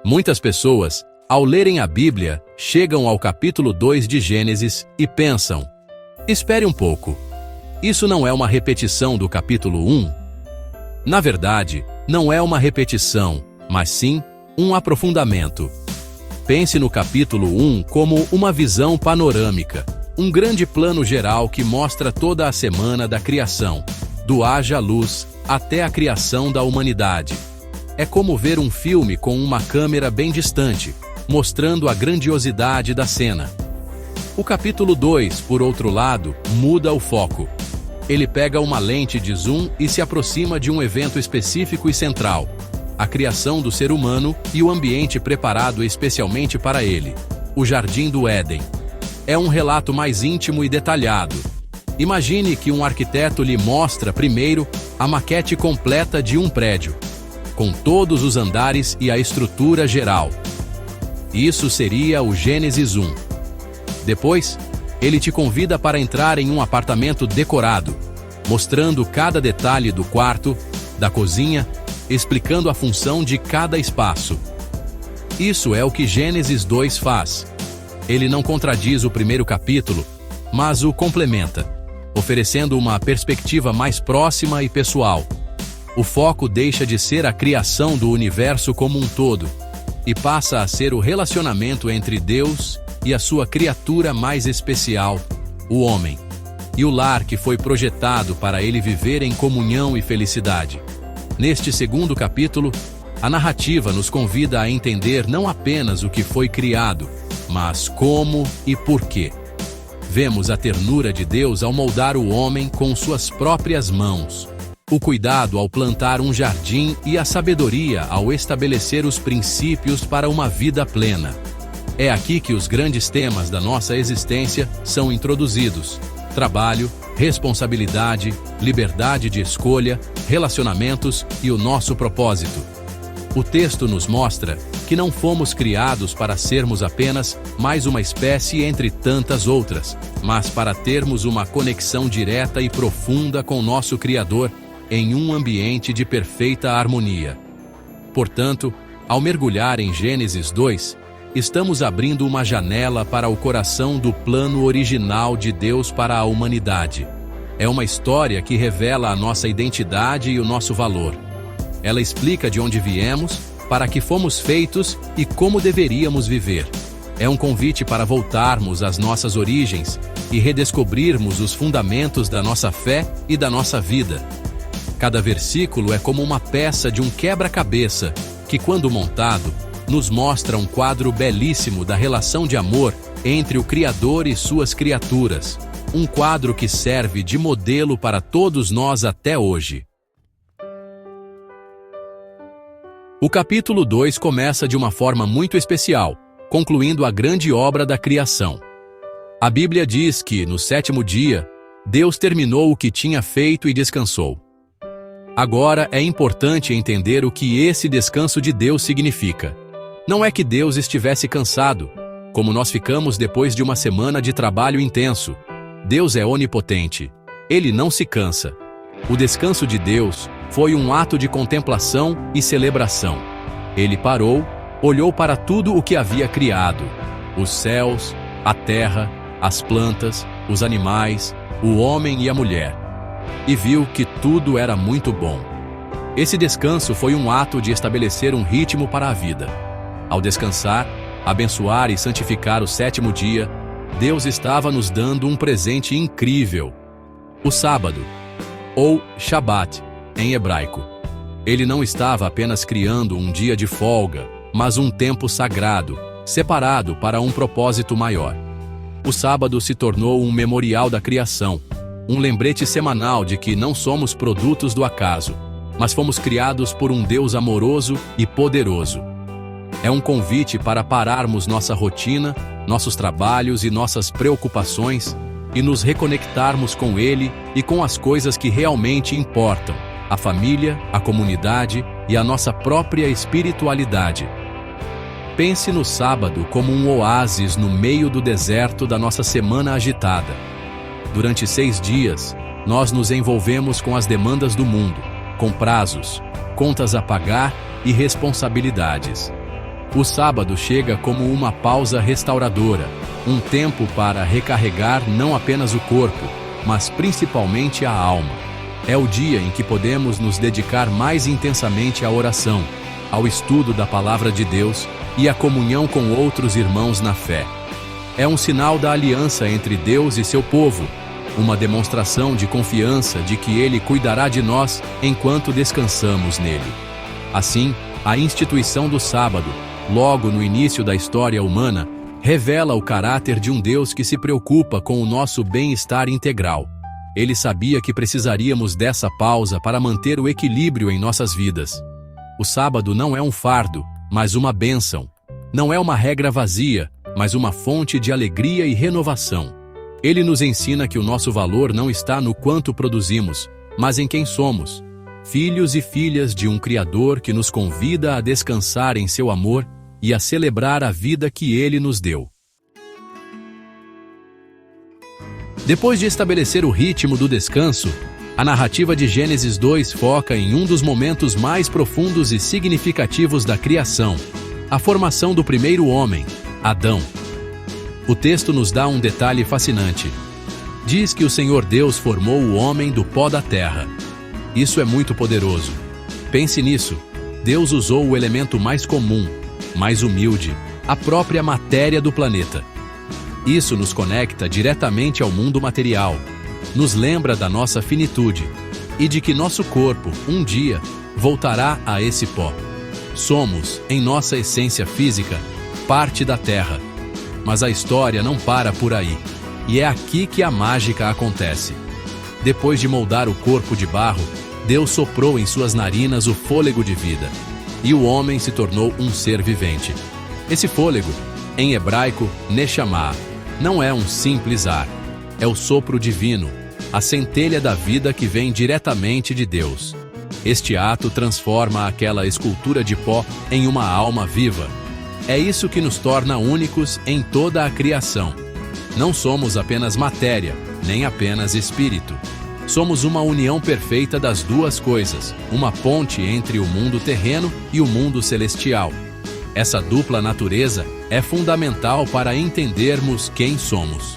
Muitas pessoas, ao lerem a Bíblia, chegam ao capítulo 2 de Gênesis e pensam: espere um pouco, isso não é uma repetição do capítulo 1? Na verdade, não é uma repetição, mas sim um aprofundamento. Pense no capítulo 1 como uma visão panorâmica, um grande plano geral que mostra toda a semana da criação, do haja luz até a criação da humanidade. É como ver um filme com uma câmera bem distante, mostrando a grandiosidade da cena. O capítulo 2, por outro lado, muda o foco. Ele pega uma lente de zoom e se aproxima de um evento específico e central: a criação do ser humano e o ambiente preparado especialmente para ele, o Jardim do Éden. É um relato mais íntimo e detalhado. Imagine que um arquiteto lhe mostra primeiro a maquete completa de um prédio, com todos os andares e a estrutura geral. Isso seria o Gênesis 1. Depois, ele te convida para entrar em um apartamento decorado, mostrando cada detalhe do quarto, da cozinha, explicando a função de cada espaço. Isso é o que Gênesis 2 faz. Ele não contradiz o primeiro capítulo, mas o complementa, oferecendo uma perspectiva mais próxima e pessoal. O foco deixa de ser a criação do universo como um todo e passa a ser o relacionamento entre Deus e a sua criatura mais especial, o homem, e o lar que foi projetado para ele viver em comunhão e felicidade. Neste segundo capítulo, a narrativa nos convida a entender não apenas o que foi criado, mas como e por quê. Vemos a ternura de Deus ao moldar o homem com suas próprias mãos, o cuidado ao plantar um jardim e a sabedoria ao estabelecer os princípios para uma vida plena. É aqui que os grandes temas da nossa existência são introduzidos: trabalho, responsabilidade, liberdade de escolha, relacionamentos e o nosso propósito. O texto nos mostra que não fomos criados para sermos apenas mais uma espécie entre tantas outras, mas para termos uma conexão direta e profunda com nosso Criador em um ambiente de perfeita harmonia. Portanto, ao mergulhar em Gênesis 2, estamos abrindo uma janela para o coração do plano original de Deus para a humanidade. É uma história que revela a nossa identidade e o nosso valor. Ela explica de onde viemos, para que fomos feitos e como deveríamos viver. É um convite para voltarmos às nossas origens e redescobrirmos os fundamentos da nossa fé e da nossa vida. Cada versículo é como uma peça de um quebra-cabeça que, quando montado, nos mostra um quadro belíssimo da relação de amor entre o Criador e suas criaturas. Um quadro que serve de modelo para todos nós até hoje. O capítulo 2 começa de uma forma muito especial, concluindo a grande obra da criação. A Bíblia diz que, no 7º dia, Deus terminou o que tinha feito e descansou. Agora é importante entender o que esse descanso de Deus significa. Não é que Deus estivesse cansado, como nós ficamos depois de uma semana de trabalho intenso. Deus é onipotente. Ele não se cansa. O descanso de Deus foi um ato de contemplação e celebração. Ele parou, olhou para tudo o que havia criado: os céus, a terra, as plantas, os animais, o homem e a mulher, e viu que tudo era muito bom. Esse descanso foi um ato de estabelecer um ritmo para a vida. Ao descansar, abençoar e santificar o 7º dia, Deus estava nos dando um presente incrível: o sábado, ou Shabat, em hebraico. Ele não estava apenas criando um dia de folga, mas um tempo sagrado, separado para um propósito maior. O sábado se tornou um memorial da criação, um lembrete semanal de que não somos produtos do acaso, mas fomos criados por um Deus amoroso e poderoso. É um convite para pararmos nossa rotina, nossos trabalhos e nossas preocupações e nos reconectarmos com Ele e com as coisas que realmente importam: a família, a comunidade e a nossa própria espiritualidade. Pense no sábado como um oásis no meio do deserto da nossa semana agitada. Durante 6 dias, nós nos envolvemos com as demandas do mundo, com prazos, contas a pagar e responsabilidades. O sábado chega como uma pausa restauradora, um tempo para recarregar não apenas o corpo, mas principalmente a alma. É o dia em que podemos nos dedicar mais intensamente à oração, ao estudo da Palavra de Deus e à comunhão com outros irmãos na fé. É um sinal da aliança entre Deus e seu povo, uma demonstração de confiança de que Ele cuidará de nós enquanto descansamos nele. Assim, a instituição do sábado, logo no início da história humana, revela o caráter de um Deus que se preocupa com o nosso bem-estar integral. Ele sabia que precisaríamos dessa pausa para manter o equilíbrio em nossas vidas. O sábado não é um fardo, mas uma bênção. Não é uma regra vazia, mas uma fonte de alegria e renovação. Ele nos ensina que o nosso valor não está no quanto produzimos, mas em quem somos. Filhos e filhas de um Criador que nos convida a descansar em seu amor e a celebrar a vida que Ele nos deu. Depois de estabelecer o ritmo do descanso, a narrativa de Gênesis 2 foca em um dos momentos mais profundos e significativos da criação, a formação do primeiro homem, Adão. O texto nos dá um detalhe fascinante. Diz que o Senhor Deus formou o homem do pó da terra. Isso é muito poderoso. Pense nisso. Deus usou o elemento mais comum, mais humilde, a própria matéria do planeta. Isso nos conecta diretamente ao mundo material, nos lembra da nossa finitude e de que nosso corpo, um dia, voltará a esse pó. Somos, em nossa essência física, parte da Terra. Mas a história não para por aí, e é aqui que a mágica acontece. Depois de moldar o corpo de barro, Deus soprou em suas narinas o fôlego de vida, e o homem se tornou um ser vivente. Esse fôlego, em hebraico, Neshama, não é um simples ar, é o sopro divino, a centelha da vida que vem diretamente de Deus. Este ato transforma aquela escultura de pó em uma alma viva. É isso que nos torna únicos em toda a criação. Não somos apenas matéria, nem apenas espírito. Somos uma união perfeita das duas coisas, uma ponte entre o mundo terreno e o mundo celestial. Essa dupla natureza é fundamental para entendermos quem somos.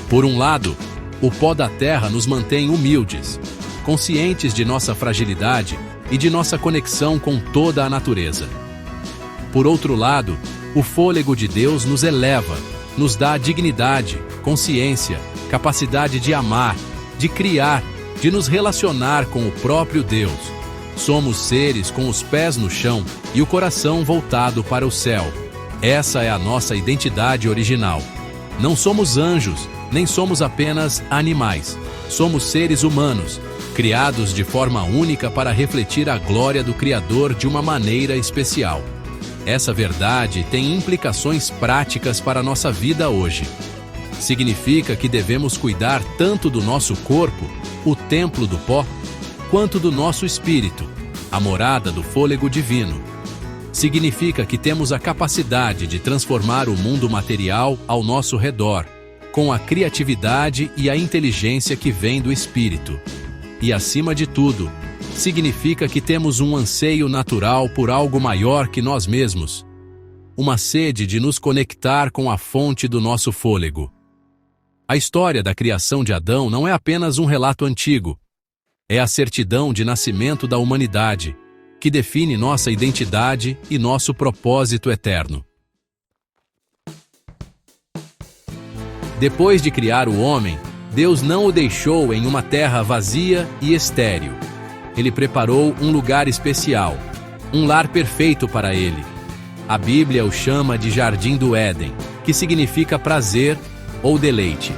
Por um lado, o pó da terra nos mantém humildes, conscientes de nossa fragilidade e de nossa conexão com toda a natureza. Por outro lado, o fôlego de Deus nos eleva, nos dá dignidade, consciência, capacidade de amar, de criar, de nos relacionar com o próprio Deus. Somos seres com os pés no chão e o coração voltado para o céu. Essa é a nossa identidade original. Não somos anjos, nem somos apenas animais. Somos seres humanos, criados de forma única para refletir a glória do Criador de uma maneira especial. Essa verdade tem implicações práticas para a nossa vida hoje. Significa que devemos cuidar tanto do nosso corpo, o templo do pó, quanto do nosso espírito, a morada do fôlego divino. Significa que temos a capacidade de transformar o mundo material ao nosso redor, com a criatividade e a inteligência que vem do espírito. E, acima de tudo, significa que temos um anseio natural por algo maior que nós mesmos, uma sede de nos conectar com a fonte do nosso fôlego. A história da criação de Adão não é apenas um relato antigo, é a certidão de nascimento da humanidade, que define nossa identidade e nosso propósito eterno. Depois de criar o homem, Deus não o deixou em uma terra vazia e estéril. Ele preparou um lugar especial, um lar perfeito para ele. A Bíblia o chama de Jardim do Éden, que significa prazer ou deleite.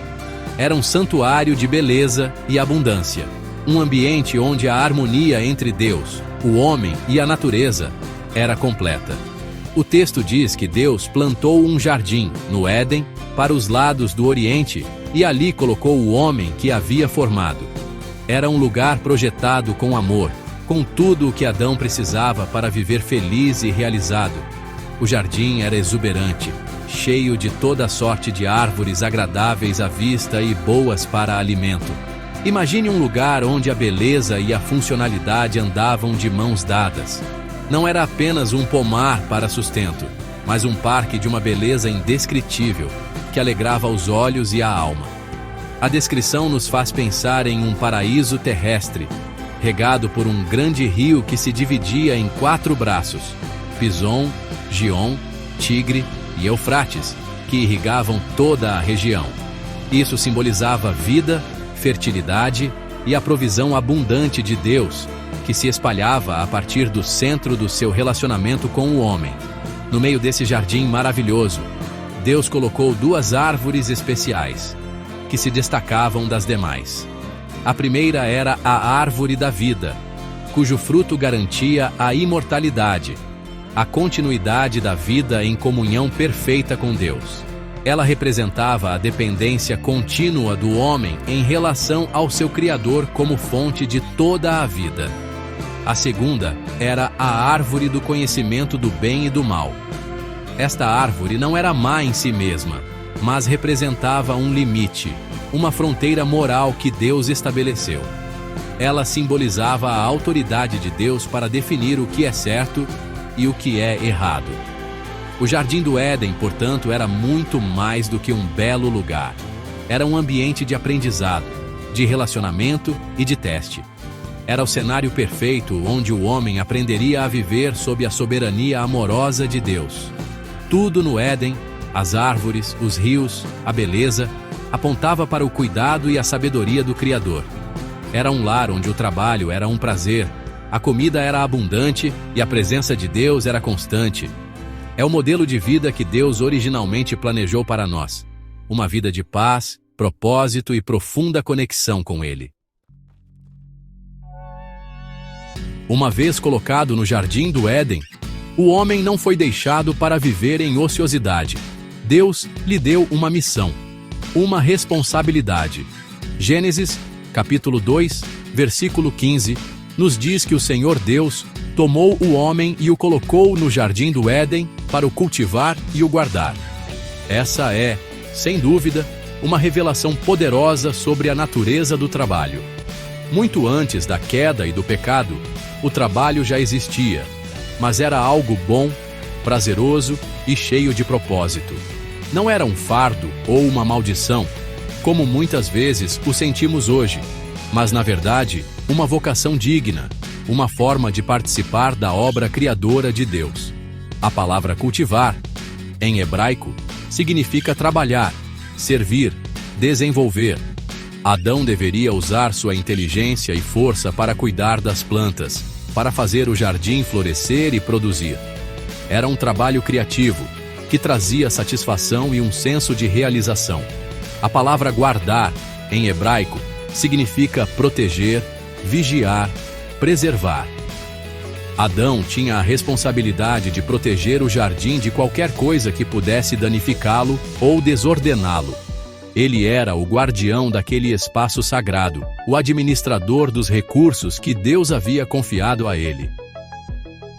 Era um santuário de beleza e abundância, um ambiente onde a harmonia entre Deus, o homem e a natureza era completa. O texto diz que Deus plantou um jardim, no Éden, para os lados do Oriente, e ali colocou o homem que havia formado. Era um lugar projetado com amor, com tudo o que Adão precisava para viver feliz e realizado. O jardim era exuberante, cheio de toda sorte de árvores agradáveis à vista e boas para alimento. Imagine um lugar onde a beleza e a funcionalidade andavam de mãos dadas. Não era apenas um pomar para sustento, mas um parque de uma beleza indescritível, que alegrava os olhos e a alma. A descrição nos faz pensar em um paraíso terrestre, regado por um grande rio que se dividia em 4 braços: Pison, Gion, Tigre e Eufrates, que irrigavam toda a região. Isso simbolizava vida, fertilidade e a provisão abundante de Deus, que se espalhava a partir do centro do seu relacionamento com o homem. No meio desse jardim maravilhoso, Deus colocou 2 árvores especiais, que se destacavam das demais. A primeira era a árvore da vida, cujo fruto garantia a imortalidade, a continuidade da vida em comunhão perfeita com Deus. Ela representava a dependência contínua do homem em relação ao seu Criador como fonte de toda a vida. A segunda era a árvore do conhecimento do bem e do mal. Esta árvore não era má em si mesma, mas representava um limite, uma fronteira moral que Deus estabeleceu. Ela simbolizava a autoridade de Deus para definir o que é certo e o que é errado. O Jardim do Éden, portanto, era muito mais do que um belo lugar. Era um ambiente de aprendizado, de relacionamento e de teste. Era o cenário perfeito onde o homem aprenderia a viver sob a soberania amorosa de Deus. Tudo no Éden, as árvores, os rios, a beleza, apontava para o cuidado e a sabedoria do Criador. Era um lar onde o trabalho era um prazer, a comida era abundante e a presença de Deus era constante. É o modelo de vida que Deus originalmente planejou para nós. Uma vida de paz, propósito e profunda conexão com Ele. Uma vez colocado no Jardim do Éden, o homem não foi deixado para viver em ociosidade. Deus lhe deu uma missão, uma responsabilidade. Gênesis, capítulo 2, versículo 15, nos diz que o Senhor Deus tomou o homem e o colocou no Jardim do Éden para o cultivar e o guardar. Essa é, sem dúvida, uma revelação poderosa sobre a natureza do trabalho. Muito antes da queda e do pecado, o trabalho já existia, mas era algo bom, prazeroso e cheio de propósito. Não era um fardo ou uma maldição, como muitas vezes o sentimos hoje, mas, na verdade, uma vocação digna, uma forma de participar da obra criadora de Deus. A palavra cultivar, em hebraico, significa trabalhar, servir, desenvolver. Adão deveria usar sua inteligência e força para cuidar das plantas, para fazer o jardim florescer e produzir. Era um trabalho criativo, que trazia satisfação e um senso de realização. A palavra guardar, em hebraico, significa proteger, vigiar, preservar. Adão tinha a responsabilidade de proteger o jardim de qualquer coisa que pudesse danificá-lo ou desordená-lo. Ele era o guardião daquele espaço sagrado, o administrador dos recursos que Deus havia confiado a ele.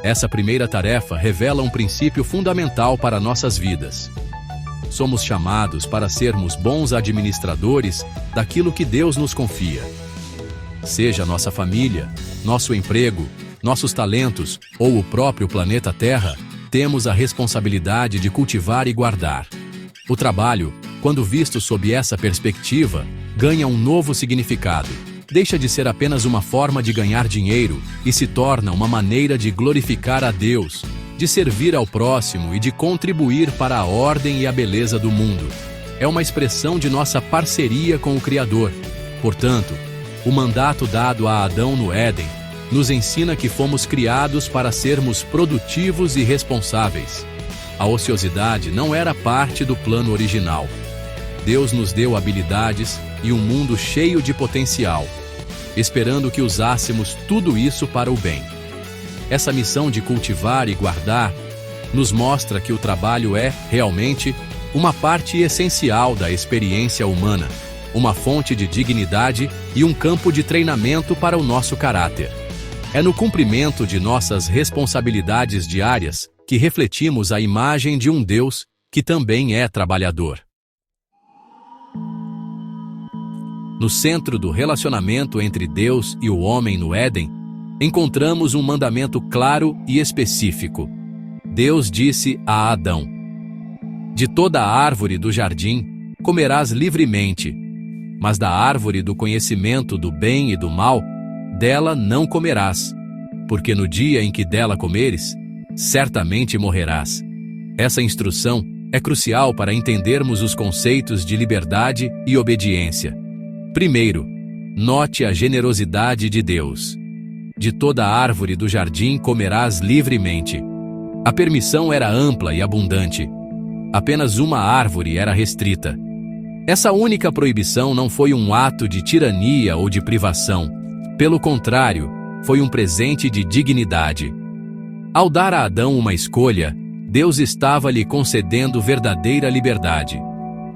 Essa primeira tarefa revela um princípio fundamental para nossas vidas. Somos chamados para sermos bons administradores daquilo que Deus nos confia. Seja nossa família, nosso emprego, nossos talentos ou o próprio planeta Terra, temos a responsabilidade de cultivar e guardar. O trabalho, quando visto sob essa perspectiva, ganha um novo significado. Deixa de ser apenas uma forma de ganhar dinheiro e se torna uma maneira de glorificar a Deus, de servir ao próximo e de contribuir para a ordem e a beleza do mundo. É uma expressão de nossa parceria com o Criador. Portanto, o mandato dado a Adão no Éden nos ensina que fomos criados para sermos produtivos e responsáveis. A ociosidade não era parte do plano original. Deus nos deu habilidades e um mundo cheio de potencial, esperando que usássemos tudo isso para o bem. Essa missão de cultivar e guardar nos mostra que o trabalho é, realmente, uma parte essencial da experiência humana, uma fonte de dignidade e um campo de treinamento para o nosso caráter. É no cumprimento de nossas responsabilidades diárias que refletimos a imagem de um Deus que também é trabalhador. No centro do relacionamento entre Deus e o homem no Éden, encontramos um mandamento claro e específico. Deus disse a Adão: de toda a árvore do jardim comerás livremente, mas da árvore do conhecimento do bem e do mal, dela não comerás, porque no dia em que dela comeres, certamente morrerás. Essa instrução é crucial para entendermos os conceitos de liberdade e obediência. Primeiro, note a generosidade de Deus. De toda a árvore do jardim comerás livremente. A permissão era ampla e abundante. Apenas uma árvore era restrita. Essa única proibição não foi um ato de tirania ou de privação. Pelo contrário, foi um presente de dignidade. Ao dar a Adão uma escolha, Deus estava lhe concedendo verdadeira liberdade.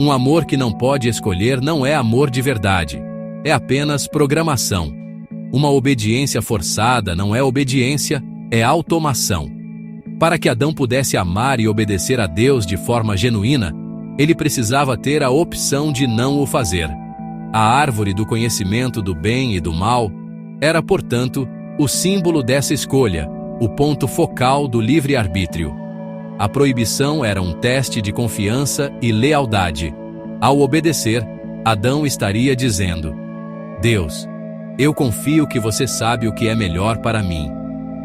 Um amor que não pode escolher não é amor de verdade. É apenas programação. Uma obediência forçada não é obediência, é automação. Para que Adão pudesse amar e obedecer a Deus de forma genuína, ele precisava ter a opção de não o fazer. A árvore do conhecimento do bem e do mal era, portanto, o símbolo dessa escolha, o ponto focal do livre-arbítrio. A proibição era um teste de confiança e lealdade. Ao obedecer, Adão estaria dizendo: Deus, eu confio que você sabe o que é melhor para mim.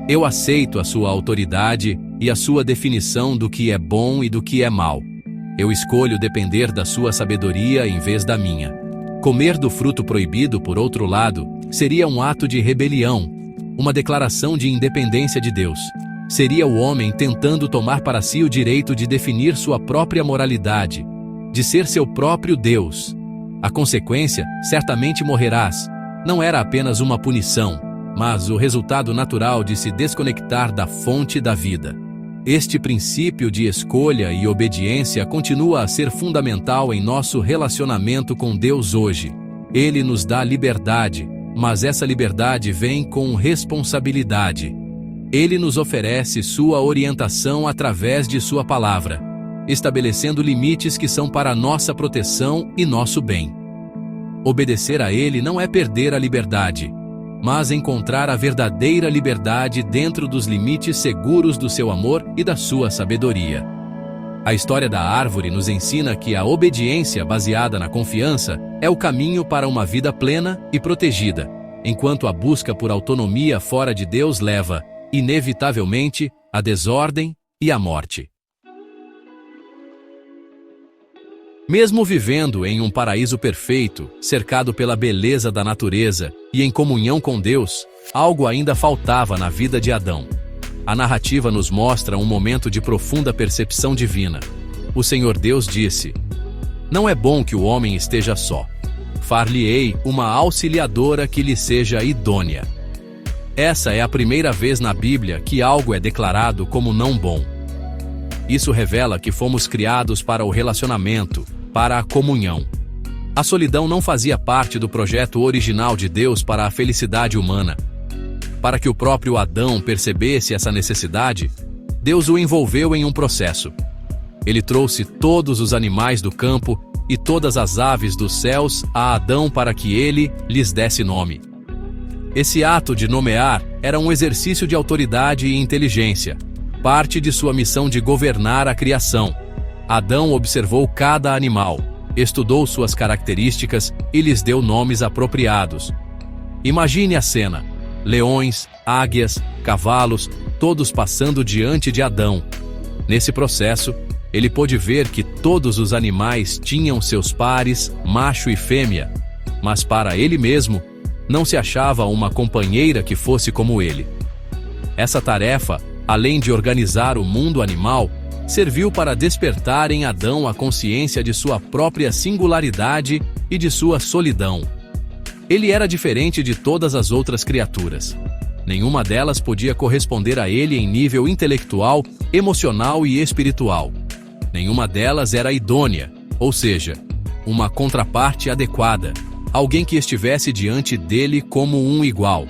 Eu aceito a sua autoridade e a sua definição do que é bom e do que é mal. Eu escolho depender da sua sabedoria em vez da minha. Comer do fruto proibido, por outro lado, seria um ato de rebelião, uma declaração de independência de Deus. Seria o homem tentando tomar para si o direito de definir sua própria moralidade, de ser seu próprio Deus. A consequência, certamente morrerás, não era apenas uma punição, mas o resultado natural de se desconectar da fonte da vida. Este princípio de escolha e obediência continua a ser fundamental em nosso relacionamento com Deus hoje. Ele nos dá liberdade, mas essa liberdade vem com responsabilidade. Ele nos oferece sua orientação através de sua palavra, estabelecendo limites que são para nossa proteção e nosso bem. Obedecer a ele não é perder a liberdade, mas encontrar a verdadeira liberdade dentro dos limites seguros do seu amor e da sua sabedoria. A história da árvore nos ensina que a obediência baseada na confiança é o caminho para uma vida plena e protegida, enquanto a busca por autonomia fora de Deus leva, inevitavelmente, à desordem e à morte. Mesmo vivendo em um paraíso perfeito, cercado pela beleza da natureza e em comunhão com Deus, algo ainda faltava na vida de Adão. A narrativa nos mostra um momento de profunda percepção divina. O Senhor Deus disse: Não é bom que o homem esteja só. Far-lhe-ei uma auxiliadora que lhe seja idônea. Essa é a primeira vez na Bíblia que algo é declarado como não bom. Isso revela que fomos criados para o relacionamento, para a comunhão. A solidão não fazia parte do projeto original de Deus para a felicidade humana. Para que o próprio Adão percebesse essa necessidade, Deus o envolveu em um processo. Ele trouxe todos os animais do campo e todas as aves dos céus a Adão para que ele lhes desse nome. Esse ato de nomear era um exercício de autoridade e inteligência, parte de sua missão de governar a criação. Adão observou cada animal, estudou suas características e lhes deu nomes apropriados. Imagine a cena: leões, águias, cavalos, todos passando diante de Adão. Nesse processo, ele pôde ver que todos os animais tinham seus pares, macho e fêmea, mas para ele mesmo, não se achava uma companheira que fosse como ele. Essa tarefa, além de organizar o mundo animal, serviu para despertar em Adão a consciência de sua própria singularidade e de sua solidão. Ele era diferente de todas as outras criaturas. Nenhuma delas podia corresponder a ele em nível intelectual, emocional e espiritual. Nenhuma delas era idônea, ou seja, uma contraparte adequada, alguém que estivesse diante dele como um igual.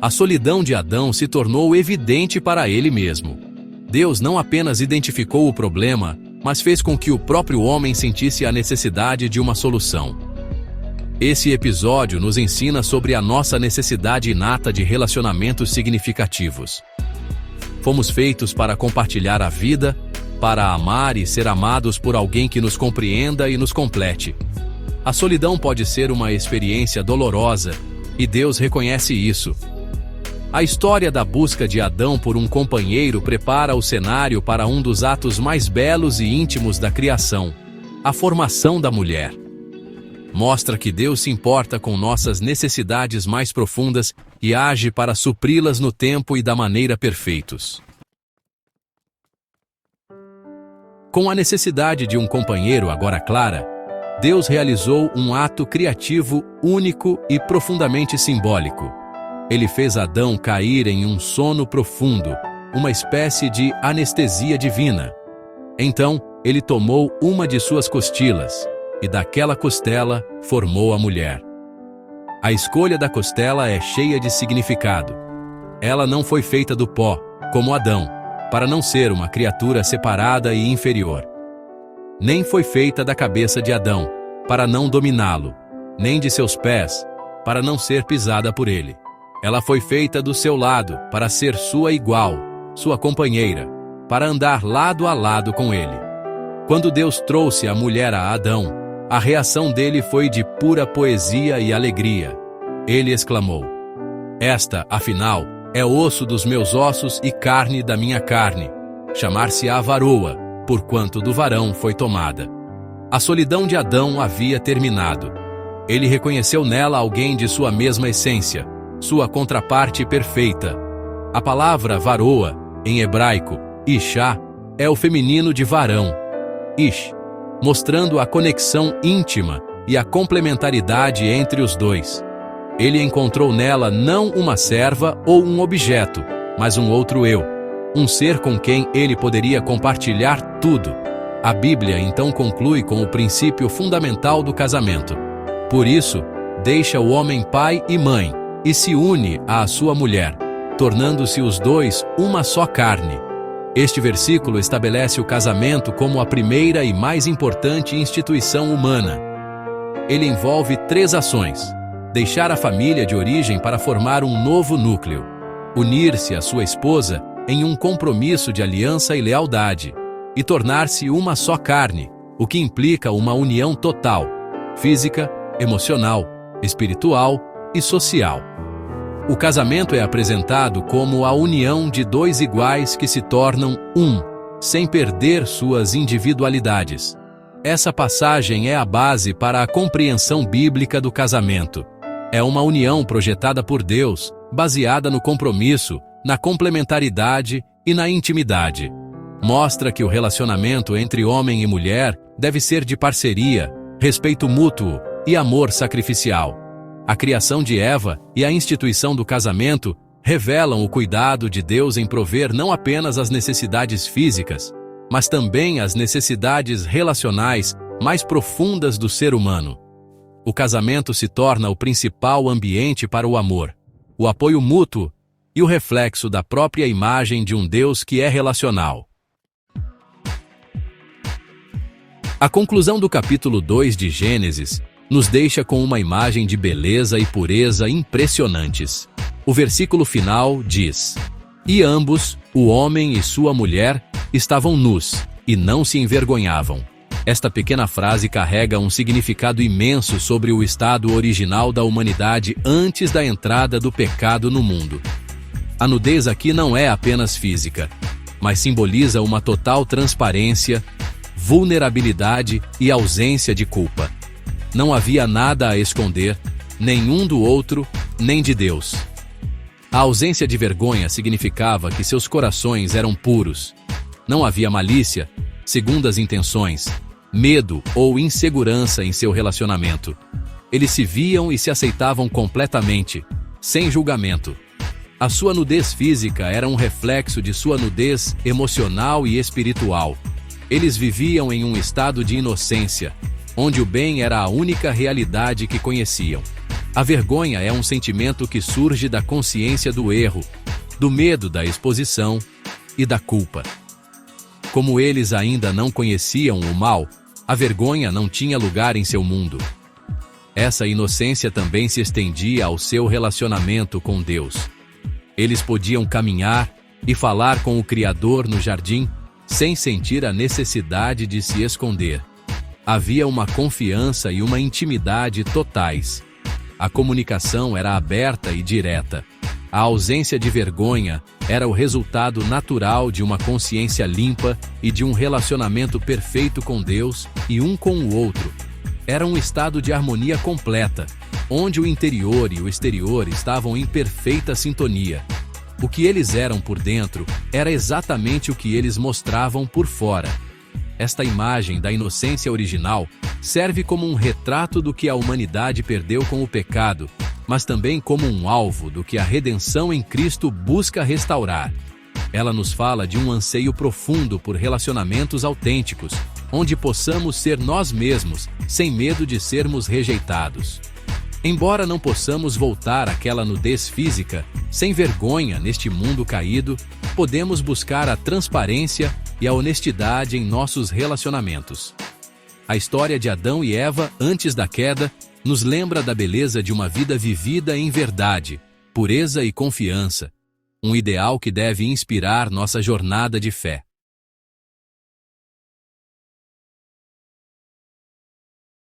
A solidão de Adão se tornou evidente para ele mesmo. Deus não apenas identificou o problema, mas fez com que o próprio homem sentisse a necessidade de uma solução. Esse episódio nos ensina sobre a nossa necessidade inata de relacionamentos significativos. Fomos feitos para compartilhar a vida, para amar e ser amados por alguém que nos compreenda e nos complete. A solidão pode ser uma experiência dolorosa, e Deus reconhece isso. A história da busca de Adão por um companheiro prepara o cenário para um dos atos mais belos e íntimos da criação, a formação da mulher. Mostra que Deus se importa com nossas necessidades mais profundas e age para supri-las no tempo e da maneira perfeitos. Com a necessidade de um companheiro agora clara, Deus realizou um ato criativo único e profundamente simbólico. Ele fez Adão cair em um sono profundo, uma espécie de anestesia divina. Então, ele tomou uma de suas costelas, e daquela costela formou a mulher. A escolha da costela é cheia de significado. Ela não foi feita do pó, como Adão, para não ser uma criatura separada e inferior. Nem foi feita da cabeça de Adão, para não dominá-lo, nem de seus pés, para não ser pisada por ele. Ela foi feita do seu lado, para ser sua igual, sua companheira, para andar lado a lado com ele. Quando Deus trouxe a mulher a Adão, a reação dele foi de pura poesia e alegria. Ele exclamou: "Esta, afinal, é osso dos meus ossos e carne da minha carne. Chamar-se-á varoa, porquanto do varão foi tomada." A solidão de Adão havia terminado. Ele reconheceu nela alguém de sua mesma essência, sua contraparte perfeita. A palavra varoa, em hebraico, ishá, é o feminino de varão, ish, mostrando a conexão íntima e a complementaridade entre os dois. Ele encontrou nela não uma serva ou um objeto, mas um outro eu, um ser com quem ele poderia compartilhar tudo. A Bíblia então conclui com o princípio fundamental do casamento. Por isso, deixa o homem pai e mãe, e se une à sua mulher, tornando-se os dois uma só carne. Este versículo estabelece o casamento como a primeira e mais importante instituição humana. Ele envolve 3 ações: deixar a família de origem para formar um novo núcleo, unir-se à sua esposa em um compromisso de aliança e lealdade, e tornar-se uma só carne, o que implica uma união total, física, emocional, espiritual e social. O casamento é apresentado como a união de 2 iguais que se tornam um, sem perder suas individualidades. Essa passagem é a base para a compreensão bíblica do casamento. É uma união projetada por Deus, baseada no compromisso, na complementaridade e na intimidade. Mostra que o relacionamento entre homem e mulher deve ser de parceria, respeito mútuo e amor sacrificial. A criação de Eva e a instituição do casamento revelam o cuidado de Deus em prover não apenas as necessidades físicas, mas também as necessidades relacionais mais profundas do ser humano. O casamento se torna o principal ambiente para o amor, o apoio mútuo e o reflexo da própria imagem de um Deus que é relacional. A conclusão do capítulo 2 de Gênesis nos deixa com uma imagem de beleza e pureza impressionantes. O versículo final diz: "E ambos, o homem e sua mulher, estavam nus, e não se envergonhavam." Esta pequena frase carrega um significado imenso sobre o estado original da humanidade antes da entrada do pecado no mundo. A nudez aqui não é apenas física, mas simboliza uma total transparência, vulnerabilidade e ausência de culpa. Não havia nada a esconder, nem um do outro, nem de Deus. A ausência de vergonha significava que seus corações eram puros. Não havia malícia, segundas intenções, medo ou insegurança em seu relacionamento. Eles se viam e se aceitavam completamente, sem julgamento. A sua nudez física era um reflexo de sua nudez emocional e espiritual. Eles viviam em um estado de inocência, onde o bem era a única realidade que conheciam. A vergonha é um sentimento que surge da consciência do erro, do medo da exposição e da culpa. Como eles ainda não conheciam o mal, a vergonha não tinha lugar em seu mundo. Essa inocência também se estendia ao seu relacionamento com Deus. Eles podiam caminhar e falar com o Criador no jardim sem sentir a necessidade de se esconder. Havia uma confiança e uma intimidade totais. A comunicação era aberta e direta. A ausência de vergonha era o resultado natural de uma consciência limpa e de um relacionamento perfeito com Deus e um com o outro. Era um estado de harmonia completa, onde o interior e o exterior estavam em perfeita sintonia. O que eles eram por dentro era exatamente o que eles mostravam por fora. Esta imagem da inocência original serve como um retrato do que a humanidade perdeu com o pecado, mas também como um alvo do que a redenção em Cristo busca restaurar. Ela nos fala de um anseio profundo por relacionamentos autênticos, onde possamos ser nós mesmos, sem medo de sermos rejeitados. Embora não possamos voltar àquela nudez física, sem vergonha neste mundo caído, podemos buscar a transparência e a honestidade em nossos relacionamentos. A história de Adão e Eva antes da queda nos lembra da beleza de uma vida vivida em verdade, pureza e confiança, um ideal que deve inspirar nossa jornada de fé.